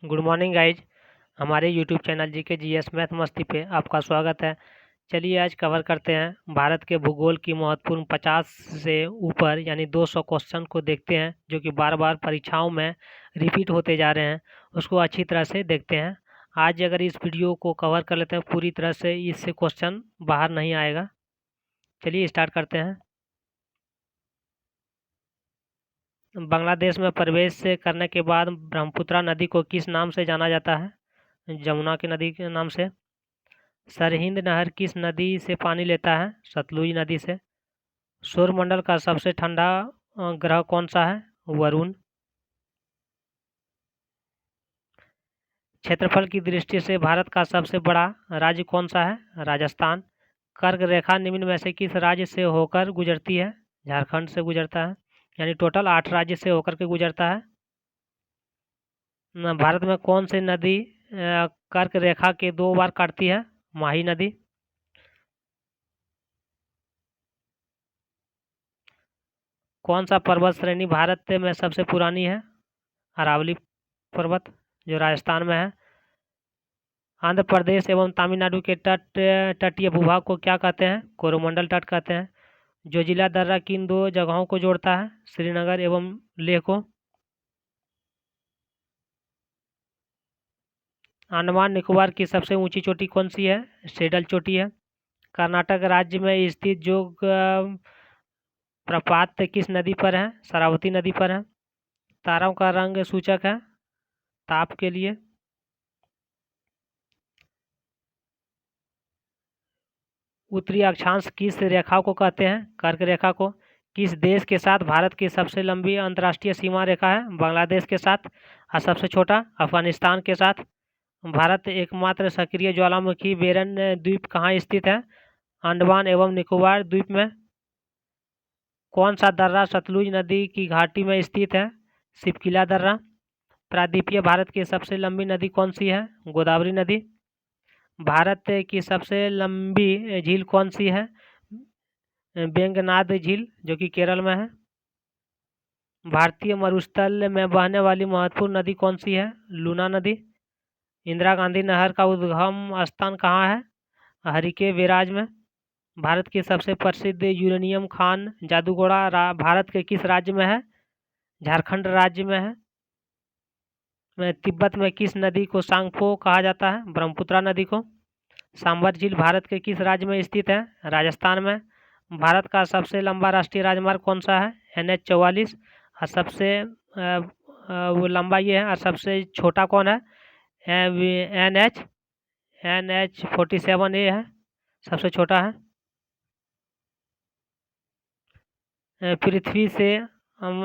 Good morning guys. हमारे YouTube channel जी के G S math मस्ती पे आपका स्वागत है। चलिए आज कवर करते हैं भारत के भूगोल की महत्वपूर्ण 50 से ऊपर यानी 200 क्वेश्चन को देखते हैं जो कि बार बार परीक्षाओं में रिपीट होते जा रहे हैं। उसको अच्छी तरह से देखते हैं। आज अगर इस वीडियो को कवर कर लेते हैं पूरी तरह से, इससे क्वेश्चन बाहर नहीं आएगा। चलिए स्टार्ट करते हैं। बांग्लादेश में प्रवेश करने के बाद ब्रह्मपुत्र नदी को किस नाम से जाना जाता है? जमुना की नदी के नाम से। सरहिंद नहर किस नदी से पानी लेता है? सतलुज नदी से। सौरमंडल का सबसे ठंडा ग्रह कौन सा है? वरुण। क्षेत्रफल की दृष्टि से भारत का सबसे बड़ा राज्य कौन सा है? राजस्थान। कर्क रेखा निम्न में से किस राज्य से होकर गुजरती है? झारखंड से गुजरता है। यानी टोटल 8 राज्य से होकर के गुजरता है। भारत में कौन सी नदी कर्क रेखा के 2 बार काटती है? माही नदी। कौन सा पर्वत श्रेणी भारत में सबसे पुरानी है? अरावली पर्वत जो राजस्थान में है। आंध्र प्रदेश एवं तमिलनाडु के तटीय भूभाग को क्या कहते हैं? कोरोमंडल तट कहते हैं। जोजिला दर्रा किन 2 जगहों को जोड़ता है? श्रीनगर एवं लेह को। अंडमान निकोबार की सबसे ऊंची चोटी कौन सी है? सेडल चोटी है। कर्नाटक राज्य में स्थित जोग प्रपात किस नदी पर है? शरावती नदी पर है। तारों का रंग सूचक है ताप के लिए। उत्तरी अक्षांश किस रेखा को कहते हैं? कर्क रेखा को। किस देश के साथ भारत की सबसे लंबी अंतर्राष्ट्रीय सीमा रेखा है? बांग्लादेश के साथ। और सबसे छोटा? अफगानिस्तान के साथ। भारत एकमात्र सक्रिय ज्वालामुखी बेरन द्वीप कहाँ स्थित है? अंडमान एवं निकोबार द्वीप में। कौन सा दर्रा सतलुज नदी की घाटी में स्थित है? सिपकिला दर्रा। प्रायद्वीपीय भारत की सबसे लंबी नदी कौन सी है? गोदावरी नदी। भारत की सबसे लंबी झील कौन सी है? वेंगनाद झील जो कि केरल में है। भारतीय मरुस्थल में बहने वाली महत्वपूर्ण नदी कौन सी है? लूना नदी। इंदिरा गांधी नहर का उद्गम स्थान कहाँ है? हरिके बैराज में। भारत की सबसे प्रसिद्ध यूरेनियम खान जादूगोड़ा भारत के किस राज्य में है? झारखंड राज्य में है। तिब्बत में किस नदी को सांगपो कहा जाता है? ब्रह्मपुत्र नदी को। सांबर झील भारत के किस राज्य में स्थित है? राजस्थान में। भारत का सबसे लंबा राष्ट्रीय राजमार्ग कौन सा है? NH 44। और सबसे वो लंबा ये है। और सबसे छोटा कौन है? NH 47A है, सबसे छोटा है। पृथ्वी से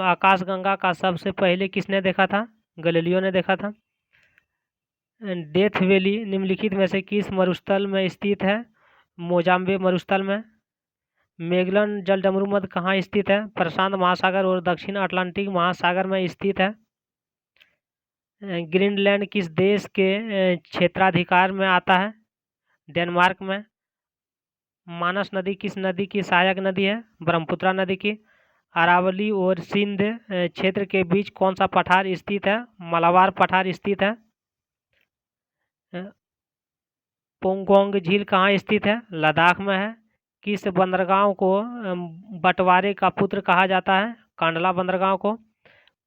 आकाशगंगा का सबसे पहले किसने देखा था? गैलीलियो ने देखा था। डेथ वैली निम्नलिखित में से किस मरुस्थल में स्थित है? मोजाम्बे मरुस्थल में। मैगलन जलडमरू मध्य कहाँ स्थित है? प्रशांत महासागर और दक्षिण अटलांटिक महासागर में स्थित है। ग्रीनलैंड किस देश के क्षेत्राधिकार में आता है? डेनमार्क में। मानस नदी किस नदी की सहायक नदी है? ब्रह्मपुत्र नदी की। अरावली और सिंध क्षेत्र के बीच कौन सा पठार स्थित है? मलाबार पठार स्थित है। पोंगोंग झील कहाँ स्थित है? लद्दाख में है। किस बंदरगाह को बंटवारे का पुत्र कहा जाता है? कांडला बंदरगाह को।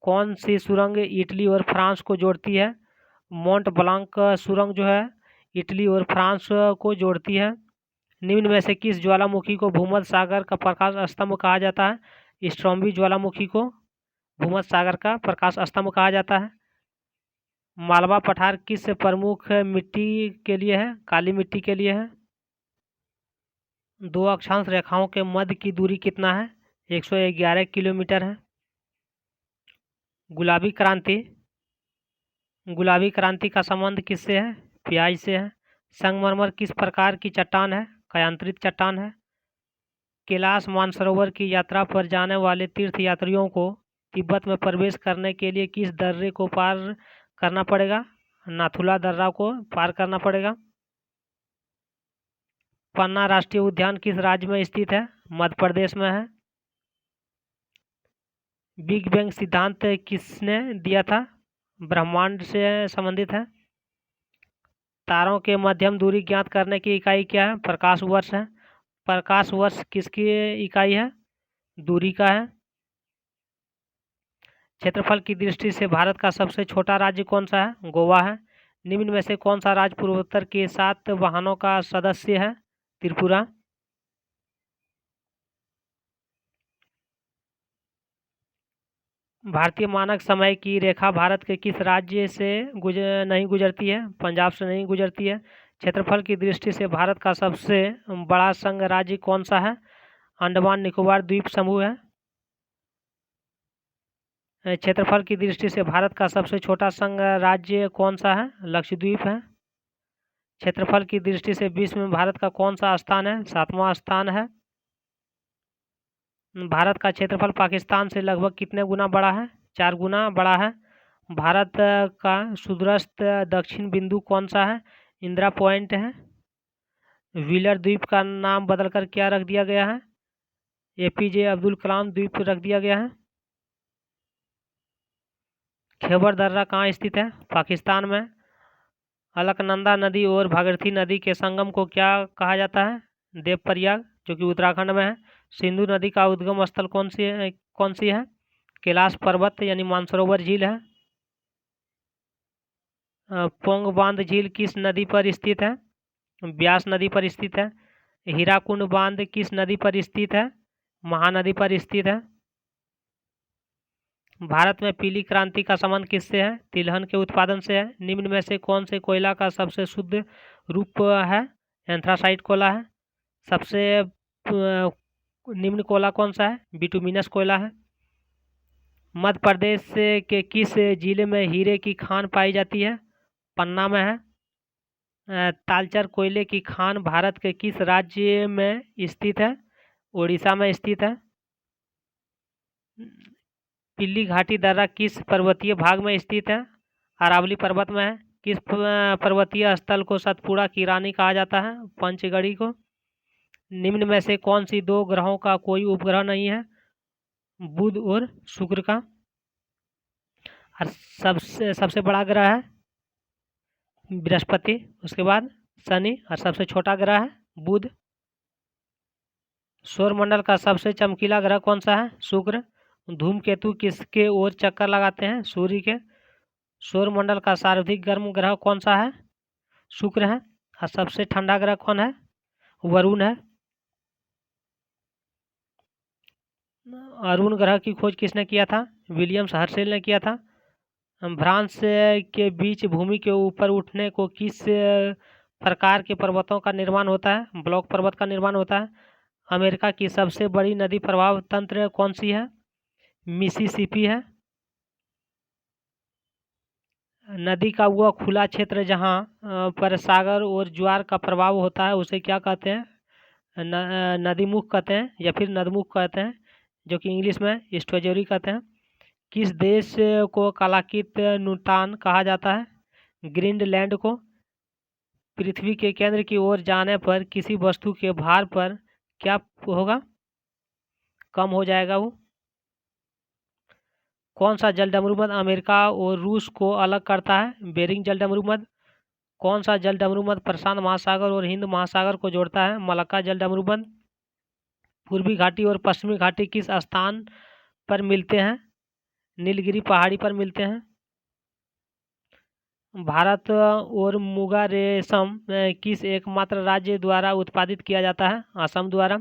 कौन सी सुरंग इटली और फ्रांस को जोड़ती है? मोंट ब्लांक सुरंग जो है इटली और फ्रांस को जोड़ती है। निम्न में से किस ज्वालामुखी को भूमध्य सागर का प्रकाश स्तंभ कहा जाता है? स्ट्रॉम्बी ज्वालामुखी को भूमध्य सागर का प्रकाश स्तंभ कहा जाता है। मालवा पठार किस प्रमुख मिट्टी के लिए है? काली मिट्टी के लिए है। 2 अक्षांश रेखाओं के मध्य की दूरी कितना है? 111 किलोमीटर है। गुलाबी क्रांति का संबंध किससे है? प्याज से है। संगमरमर किस प्रकार की चट्टान है? कायांतरित चट्टान है। कैलाश मानसरोवर की यात्रा पर जाने वाले तीर्थयात्रियों को तिब्बत में प्रवेश करने के लिए किस दर्रे को पार करना पड़ेगा? नाथुला दर्रा को पार करना पड़ेगा। पन्ना राष्ट्रीय उद्यान किस राज्य में स्थित है? मध्य प्रदेश में है। बिग बैंग सिद्धांत किसने दिया था? ब्रह्मांड से संबंधित है। तारों के मध्यम दूरी ज्ञात करने की इकाई क्या है? प्रकाश वर्ष है। प्रकाश वर्ष किसकी इकाई है? दूरी का है। क्षेत्रफल की दृष्टि से भारत का सबसे छोटा राज्य कौन सा है? गोवा है। निम्न में से कौन सा राज्य पूर्वोत्तर के 7 वाहनों का सदस्य है? त्रिपुरा। भारतीय मानक समय की रेखा भारत के किस राज्य से नहीं गुजरती है? पंजाब से नहीं गुजरती है। क्षेत्रफल की दृष्टि से भारत का सबसे बड़ा संघ राज्य कौन सा है? अंडमान निकोबार द्वीप समूह है। क्षेत्रफल की दृष्टि से भारत का सबसे छोटा संघ राज्य कौन सा है? लक्षद्वीप है। क्षेत्रफल की दृष्टि से विश्व में भारत का कौन सा स्थान है? 7वां स्थान है। भारत का क्षेत्रफल पाकिस्तान से लगभग कितने गुना बड़ा है? 4 गुना बड़ा है। भारत का सुदूरस्थ दक्षिण बिंदु कौन सा है? इंदिरा पॉइंट है। व्हीलर द्वीप का नाम बदलकर क्या रख दिया गया है? एपीजे अब्दुल कलाम द्वीप रख दिया गया है। खैबर दर्रा कहाँ स्थित है? पाकिस्तान में। अलकनंदा नदी और भागीरथी नदी के संगम को क्या कहा जाता है? देवप्रयाग, जो कि उत्तराखंड में है। सिंधु नदी का उद्गम स्थल कौन सी है? कैलाश पर्वत यानी मानसरोवर झील है। पोंग बांध झील किस नदी पर स्थित है? ब्यास नदी पर स्थित है। हीराकुंड बांध किस नदी पर स्थित है? महानदी पर स्थित है। भारत में पीली क्रांति का संबंध किससे है? तिलहन के उत्पादन से है। निम्न में से कौन से कोयला का सबसे शुद्ध रूप है? एंथ्रासाइट कोयला है। सबसे निम्न कोयला कौन सा है? बिटुमिनस कोयला है। मध्य प्रदेश के किस जिले में हीरे की खान पाई जाती है? पन्ना में है। तालचर कोयले की खान भारत के किस राज्य में स्थित है? उड़ीसा में स्थित है। पिल्ली घाटी दर्रा किस पर्वतीय भाग में स्थित है? अरावली पर्वत में है। किस पर्वतीय स्थल को सतपुड़ा की रानी कहा जाता है? पंचगढ़ी को। निम्न में से कौन सी 2 ग्रहों का कोई उपग्रह नहीं है? बुध और शुक्र का। और सबसे बड़ा ग्रह है बृहस्पति, उसके बाद शनि, और सबसे छोटा ग्रह है बुध। सौरमंडल का सबसे चमकीला ग्रह कौन सा है? शुक्र। धूमकेतु किसके ओर चक्कर लगाते हैं? सूर्य के। सौरमंडल का सर्वाधिक गर्म ग्रह कौन सा है? शुक्र है। और सबसे ठंडा ग्रह कौन है? वरुण है। अरुण ग्रह की खोज किसने किया था? विलियम्स हर्शेल ने किया था। भ्रांस के बीच भूमि के ऊपर उठने को किस प्रकार के पर्वतों का निर्माण होता है? ब्लॉक पर्वत का निर्माण होता है। अमेरिका की सबसे बड़ी नदी प्रवाह तंत्र कौन सी है? मिसिसिपी है। नदी का वह खुला क्षेत्र जहाँ पर सागर और ज्वार का प्रभाव होता है उसे क्या कहते हैं? नदीमुख कहते हैं या फिर नदमुख कहते हैं, जो कि इंग्लिश में एस्टुअरी कहते हैं। किस देश को कलाकृत नुतान कहा जाता है? ग्रीनलैंड को। पृथ्वी के केंद्र की ओर जाने पर किसी वस्तु के भार पर क्या होगा? कम हो जाएगा वो। कौन सा जलडमरूमध अमेरिका और रूस को अलग करता है? बेरिंग जलडमरूमध। कौन सा जलडमरूमध प्रशांत महासागर और हिंद महासागर को जोड़ता है? मलक्का जलडमरूमध। पूर्वी घाटी और पश्चिमी घाटी किस स्थान पर मिलते हैं? नीलगिरी पहाड़ी पर मिलते हैं। भारत और मुगा रेशम किस एकमात्र राज्य द्वारा उत्पादित किया जाता है? असम द्वारा।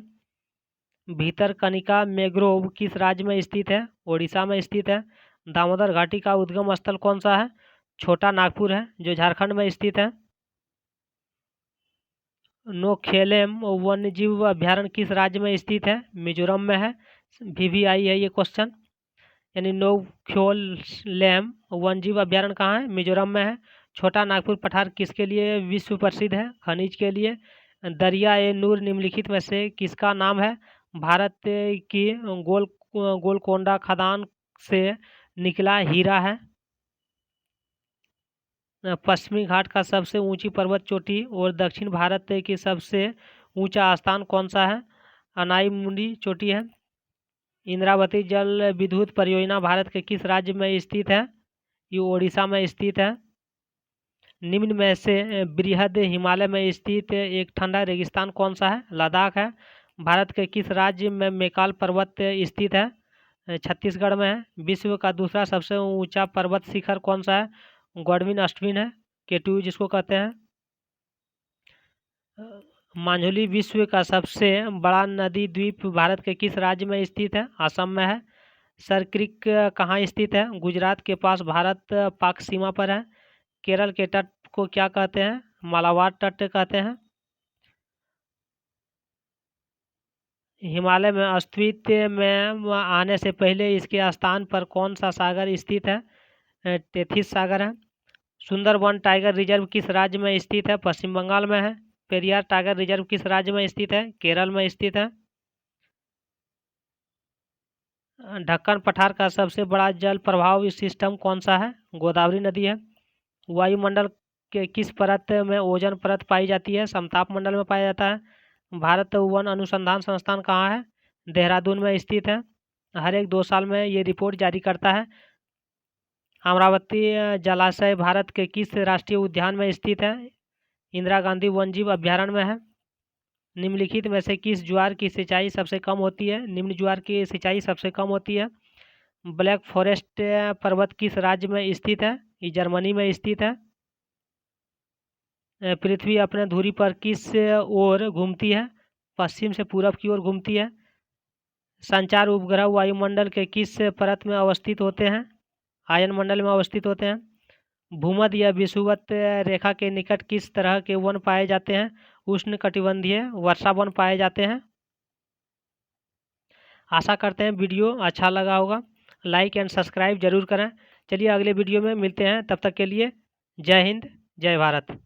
भीतरकनिका मैंग्रोव किस राज्य में स्थित है? ओडिशा में स्थित है। दामोदर घाटी का उद्गम स्थल कौन सा है? छोटा नागपुर है, जो झारखंड में स्थित है। नोखेलेम वन्यजीव अभ्यारण्य किस राज्य में स्थित है? मिजोरम में है। VVI है ये क्वेश्चन। यानी नोखेलेम वन्यजीव अभ्यारण्य कहाँ है? मिजोरम में है। छोटा नागपुर पठार किसके लिए विश्व प्रसिद्ध है? खनिज के लिए। दरिया ए नूर निम्नलिखित में से किसका नाम है? भारत की गोलकोंडा खदान से निकला हीरा है। पश्चिमी घाट का सबसे ऊंची पर्वत चोटी और दक्षिण भारत की सबसे ऊंचा स्थान कौन सा है? अनाईमुंडी चोटी है। इंद्रावती जल विद्युत परियोजना भारत के किस राज्य में स्थित है? ये ओडिशा में स्थित है। निम्न में से बृहद हिमालय में स्थित एक ठंडा रेगिस्तान कौन सा है? लद्दाख है। भारत के किस राज्य में मैकाल पर्वत स्थित है? छत्तीसगढ़ में है। विश्व का दूसरा सबसे ऊंचा पर्वत शिखर कौन सा है? गॉडविन अष्टविन है, K2 जिसको कहते हैं। मांझोली विश्व का सबसे बड़ा नदी द्वीप भारत के किस राज्य में स्थित है? असम में है। सर क्रीक कहाँ स्थित है? गुजरात के पास भारत पाक सीमा पर है। केरल के तट को क्या कहते हैं? मालाबार तट कहते हैं। हिमालय में अस्तित्व में आने से पहले इसके स्थान पर कौन सा सागर स्थित है? टेथिस सागर है। सुंदरबन टाइगर रिजर्व किस राज्य में स्थित है? पश्चिम बंगाल में है। पेरियार टाइगर रिजर्व किस राज्य में स्थित है? केरल में स्थित है। ढक्कन पठार का सबसे बड़ा जल प्रवाह सिस्टम कौन सा है? गोदावरी नदी है। वायुमंडल के किस परत में ओजोन परत पाई जाती है? समताप मंडल में पाया जाता है। भारत वन अनुसंधान संस्थान कहाँ है? देहरादून में स्थित है। हर एक 2 साल में ये रिपोर्ट जारी करता है। अमरावती जलाशय भारत के किस राष्ट्रीय उद्यान में स्थित है? इंदिरा गांधी वन्यजीव अभ्यारण्य में है। निम्नलिखित में से किस ज्वार की सिंचाई सबसे कम होती है? निम्न ज्वार की सिंचाई सबसे कम होती है। ब्लैक फॉरेस्ट पर्वत किस राज्य में स्थित है? ये जर्मनी में स्थित है। पृथ्वी अपने धुरी पर किस ओर घूमती है? पश्चिम से पूरब की ओर घूमती है। संचार उपग्रह वायुमंडल के किस परत में अवस्थित होते हैं? आयन मंडल में अवस्थित होते हैं। भूमध्य या विषुवत रेखा के निकट किस तरह के वन पाए जाते हैं? उष्णकटिबंधीय वर्षा वन पाए जाते हैं। आशा करते हैं वीडियो अच्छा लगा होगा। लाइक एंड सब्सक्राइब जरूर करें। चलिए अगले वीडियो में मिलते हैं, तब तक के लिए जय हिंद, जय भारत।